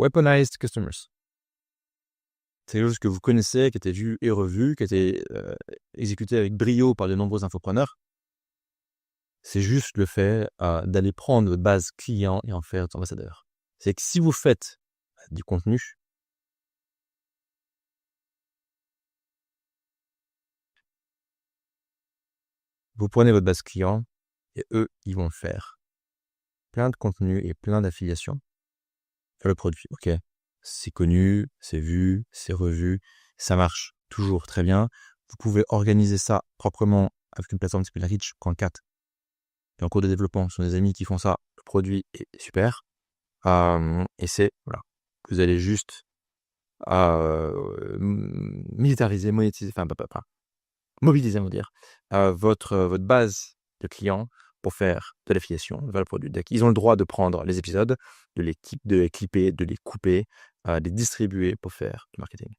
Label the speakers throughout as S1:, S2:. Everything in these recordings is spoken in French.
S1: Weaponized customers. C'est quelque chose que vous connaissez, qui a été vu et revu, qui a été exécuté avec brio par de nombreux infopreneurs. C'est juste le fait d'aller prendre votre base client et en faire votre ambassadeur. C'est que si vous faites du contenu, vous prenez votre base client et eux, ils vont faire plein de contenu et plein d'affiliations sur le produit. Ok, c'est connu, c'est vu, c'est revu, ça marche toujours très bien. Vous pouvez organiser ça proprement avec une plateforme qui s'appelle Reach.4 qui est en cours de développement. Ce sont des amis qui font ça. Le produit est super. Et c'est, voilà, vous allez juste militariser, monétiser, enfin, mobiliser, on va dire, votre base de clients pour faire de l'affiliation vers le produit. Donc, ils ont le droit de prendre les épisodes, de les clipper, de les couper, de les distribuer pour faire du marketing.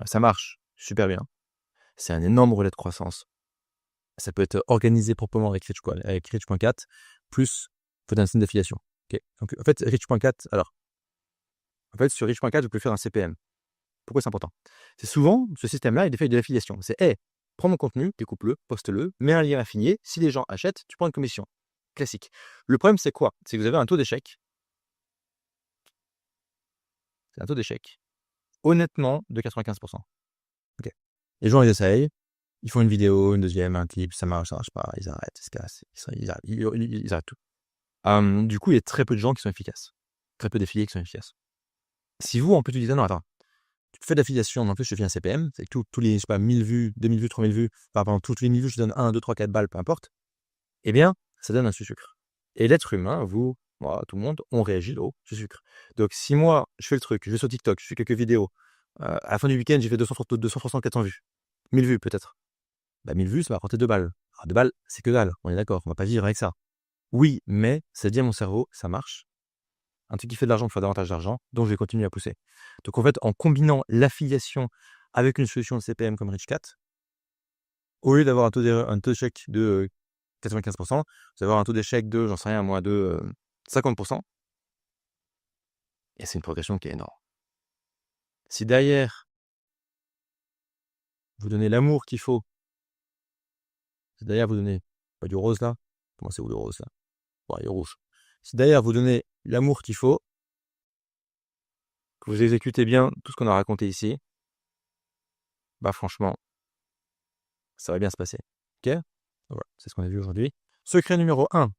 S1: Ça marche super bien. C'est un énorme relais de croissance. Ça peut être organisé proprement avec Rich.4 plus votre instant d'affiliation. Okay. Donc, en fait, Rich.4, alors, en fait, sur Rich.4, vous pouvez faire un CPM. Pourquoi c'est important? C'est souvent, ce système-là, il est fait de l'affiliation. C'est, hey, prends mon contenu, découpe-le, poste-le, mets un lien affilié. Si les gens achètent, tu prends une commission. Classique. Le problème, c'est quoi? C'est que vous avez un taux d'échec. C'est un taux d'échec, honnêtement, de 95%. Okay. Les gens, ils essayent, ils font une vidéo, une deuxième, un clip, ça marche pas, ils arrêtent, ils se cassent, ils arrêtent tout. Du coup, il y a très peu de gens qui sont efficaces. Très peu d'affiliés qui sont efficaces. Si vous, en plus, tu dis, non, attends, tu fais de l'affiliation, en plus, je te fais un CPM, c'est que tous les, je sais pas, 1000 vues, 2000 vues, 3000 vues, pendant toutes les 1000 vues, je te donne 1, 2, 3, 4 balles, peu importe, eh bien, ça donne un sucre. Et l'être humain, vous, moi, tout le monde, on réagit au sucre. Donc, si moi, je fais le truc, je vais sur TikTok, je fais quelques vidéos, à la fin du week-end, j'ai fait 200, 400 vues. 1000 vues, peut-être. 1000 vues, ça va rapporter 2 balles. Alors, 2 balles, c'est que dalle, on est d'accord, on va pas vivre avec ça. Oui, mais ça dit à mon cerveau, ça marche. Un truc qui fait de l'argent, il faut davantage d'argent, donc je vais continuer à pousser. Donc en fait, en combinant l'affiliation avec une solution de CPM comme Rich4, au lieu d'avoir un taux d'échec de 95%, vous allez avoir un taux d'échec de, j'en sais rien moi, de 50%. Et c'est une progression qui est énorme. Si derrière, vous donnez l'amour qu'il faut, si derrière vous donnez, pas du rose là, comment c'est où le rose là? Bon, il est rouge. Si derrière vous donnez l'amour qu'il faut, que vous exécutez bien tout ce qu'on a raconté ici, franchement, ça va bien se passer. Ok? Voilà, c'est ce qu'on a vu aujourd'hui. Secret numéro 1.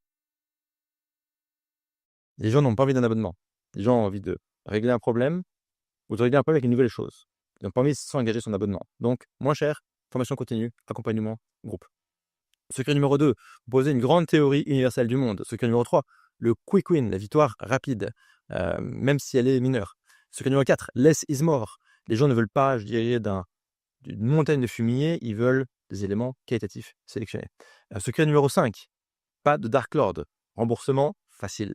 S1: Les gens n'ont pas envie d'un abonnement. Les gens ont envie de régler un problème ou de régler un problème avec une nouvelle chose. Ils n'ont pas envie de s'engager son abonnement. Donc, moins cher, formation continue, accompagnement, groupe. Secret numéro 2. Poser une grande théorie universelle du monde. Secret numéro 3. Le quick win, la victoire rapide, même si elle est mineure. Secret numéro 4. Less is more. Les gens ne veulent pas, je dirais, d'une montagne de fumier, ils veulent des éléments qualitatifs sélectionnés. Secret numéro 5, pas de Dark Lord, remboursement facile.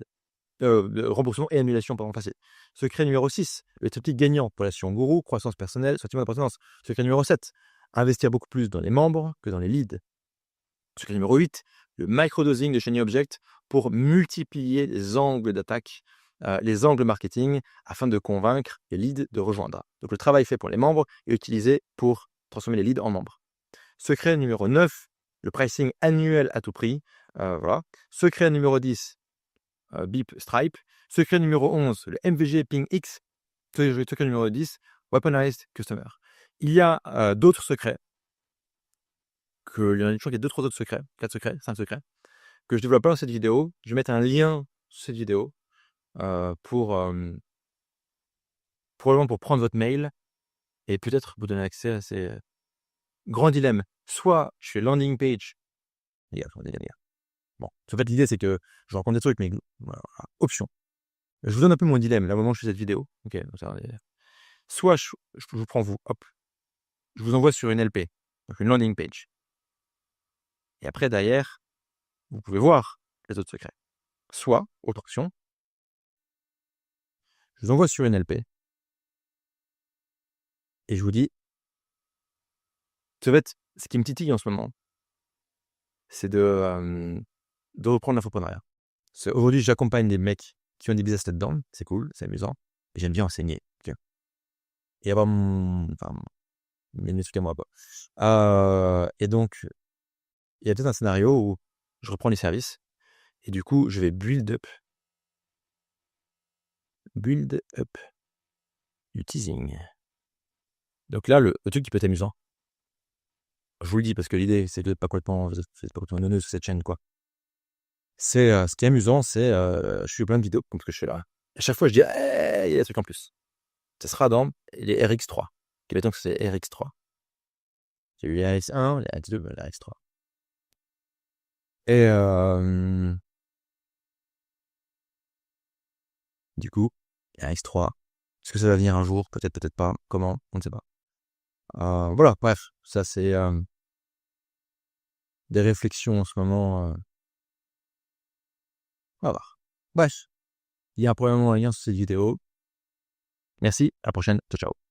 S1: Remboursement et annulation, pardon, facile. Secret numéro 6, le triptyque gagnant, relation gourou, croissance personnelle, sentiment d'appartenance. Secret numéro 7, investir beaucoup plus dans les membres que dans les leads. Secret numéro 8, le microdosing de Shiny Object pour multiplier les angles d'attaque, les angles marketing, afin de convaincre les leads de rejoindre. Donc le travail fait pour les membres est utilisé pour transformer les leads en membres. Secret numéro 9, le pricing annuel à tout prix. Voilà. Secret numéro 10, Beep Stripe. Secret numéro 11, le MVG Ping X. Secret numéro 10, Weaponized Customer. Il y a d'autres secrets. Je crois qu'il y a 2-3 autres secrets, 4 secrets, 5 secrets, que je développe pas dans cette vidéo. Je vais mettre un lien sur cette vidéo probablement pour prendre votre mail et peut-être vous donner accès à ces grands dilemmes. Soit je fais landing page. Les gars. Bon, en fait, l'idée, c'est que je rencontre des trucs, mais voilà, option. Je vous donne un peu mon dilemme, là, au moment où je fais cette vidéo. Ok, soit je vous prends vous, hop, je vous envoie sur une LP, donc une landing page. Et après, derrière, vous pouvez voir les autres secrets. Soit, autre option, je vous envoie sur une LP et je vous dis, en fait, ce qui me titille en ce moment, c'est de reprendre l'infoprenariat. Aujourd'hui, j'accompagne des mecs qui ont des business là-dedans, c'est cool, c'est amusant. J'aime bien enseigner, tu vois. Et avoir mes trucs à moi, quoi. Et donc, il y a peut-être un scénario où je reprends les services et du coup, je vais build up du teasing. Donc là, le truc qui peut être amusant, je vous le dis parce que l'idée, c'est de pas complètement neuneux sur cette chaîne, quoi. C'est, ce qui est amusant, c'est, je fais plein de vidéos comme ce que je fais là. À chaque fois, je dis: «Hey, il y a des trucs en plus». Ce sera dans les RX3. Mettons que c'est RX3. J'ai eu les RX1, les RX2, les RX3. Et du coup, les RX3, est-ce que ça va venir un jour? Peut-être, peut-être pas. Comment? On ne sait pas. Voilà, bref, ça c'est des réflexions en ce moment. On va voir. Bref, il y a probablement un lien sur cette vidéo. Merci, à la prochaine. Ciao, ciao.